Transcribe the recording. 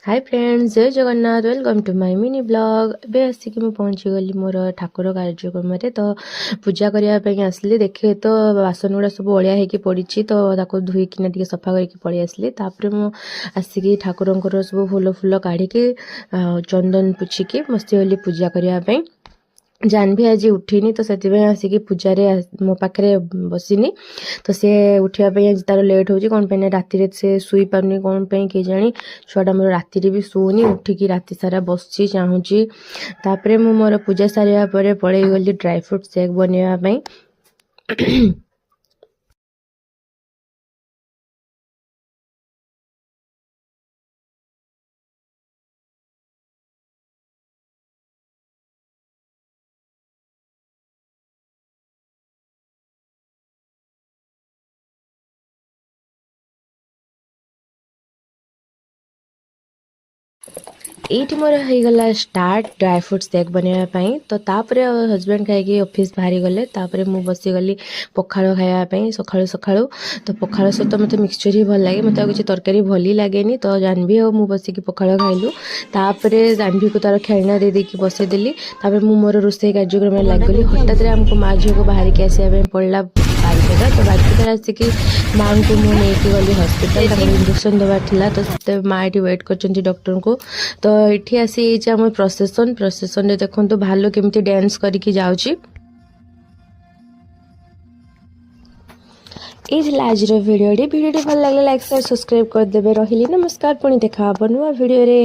हाय friends, जय Jagannath. Welcome to my mini blog. ଏବେ ଆସିକି ମୁଁ ପହଞ୍ଚି ଗଲି ମୋର ଠାକୁର କାର୍ଯ୍ୟକ୍ରମରେ। ତ ପୂଜା କରିବା ପାଇଁ ଆସିଲି। ଦେଖେ ତ ବାସନ ଗୁଡ଼ା ସବୁ ଅଳିଆ ହେଇକି ପଡ଼ିଛି, ତ ତାକୁ ଧୋଇକିନା ଟିକେ ସଫା କରିକି ପଳେଇ ଆସିଲି। ତାପରେ ମୁଁ ଆସିକି ଠାକୁରଙ୍କର ସବୁ ଫୁଲ ଫୁଲ କାଢ଼ିକି ଚନ୍ଦନ ପୁଛିକି ବସିଗଲି ପୂଜା କରିବା ପାଇଁ। ଜାହ୍ନବୀ ଆଜି ଉଠିନି, ତ ସେଥିପାଇଁ ଆସିକି ପୂଜାରେ ମୋ ପାଖରେ ବସିନି। ତ ସେ ଉଠିବା ପାଇଁ ଆଜି ତାର ଲେଟ୍ ହେଉଛି। କ'ଣ ପାଇଁ ନା ରାତିରେ ସେ ଶୋଇପାରୁନି, କ'ଣ ପାଇଁ କେଜାଣି। ଛୁଆଟା ମୋର ରାତିରେ ବି ଶୋଉନି, ଉଠିକି ରାତି ସାରା ବସୁଛି ଚାହୁଁଛି। ତାପରେ ମୁଁ ମୋର ପୂଜା ସାରିବା ପରେ ପଳେଇ ଗଲି ଡ୍ରାଇ ଫ୍ରୁଟ୍ ସେକ୍ ବନେଇବା ପାଇଁ। এইଠି ମୋର ହେଇଗଲା ଷ୍ଟାର୍ଟ ଡ୍ରାଏ ଫ୍ରୁଟ୍ ସେକ୍ ବନେଇବା ପାଇଁ। ତ ତାପରେ ହଜବେଣ୍ଡ ଖାଇକି ଅଫିସ୍ ବାହାରି ଗଲେ। ତାପରେ ମୁଁ ବସିଗଲି ପଖାଳ ଖାଇବା ପାଇଁ ସକାଳୁ ସକାଳୁ। ତ ପଖାଳ ସହିତ ମୋତେ ମିକ୍ସଚର୍ ହିଁ ଭଲ ଲାଗେ, ମୋତେ ଆଉ କିଛି ତରକାରୀ ଭଲ ହିଁ ଲାଗେନି। ତ ଜାହ୍ନବୀ ଆଉ ମୁଁ ବସିକି ପଖାଳ ଖାଇଲୁ। ତାପରେ ଜାହ୍ନବୀକୁ ତାର ଖେଳନା ଦେଇକି ବସେଇଦେଲି। ତାପରେ ମୁଁ ମୋର ରୋଷେଇ କାର୍ଯ୍ୟକ୍ରମରେ ଲାଗିଗଲି। ହଠାତ୍ରେ ଆମକୁ ମା ଝିଅକୁ ବାହାରିକି ଆସିବା ପାଇଁ ପଡ଼ିଲା ବାରିପଦା। ତ ବାରିପଦାରେ ଆସିକି ମାଆଙ୍କୁ ମୁଁ ନେଇକି ଗଲି ହସ୍ପିଟାଲ। ତାଙ୍କର ଇଞ୍ଜେକ୍ସନ୍ ଦେବାର ଥିଲା, ତ ସେତେ ମା ଏଠି ୱେଟ୍ କରିଛନ୍ତି ଡକ୍ଟରଙ୍କୁ। ତ ଏଠି ଆସି ହେଇଛି ଆମର ପ୍ରସେସନରେ ଦେଖନ୍ତୁ ଭାଲୁ କେମିତି ଡ୍ୟାନ୍ସ କରିକି ଯାଉଛି। ଏଇ ଥିଲା ଆଜିର ଭିଡ଼ିଓଟି। ଭଲ ଲାଗିଲେ ଲାଇକ୍ ସେୟାର ସବସ୍କ୍ରାଇବ୍ କରିଦେବେ। ରହିଲି, ନମସ୍କାର। ପୁଣି ଦେଖା ହବ ନୂଆ ଭିଡ଼ିଓରେ।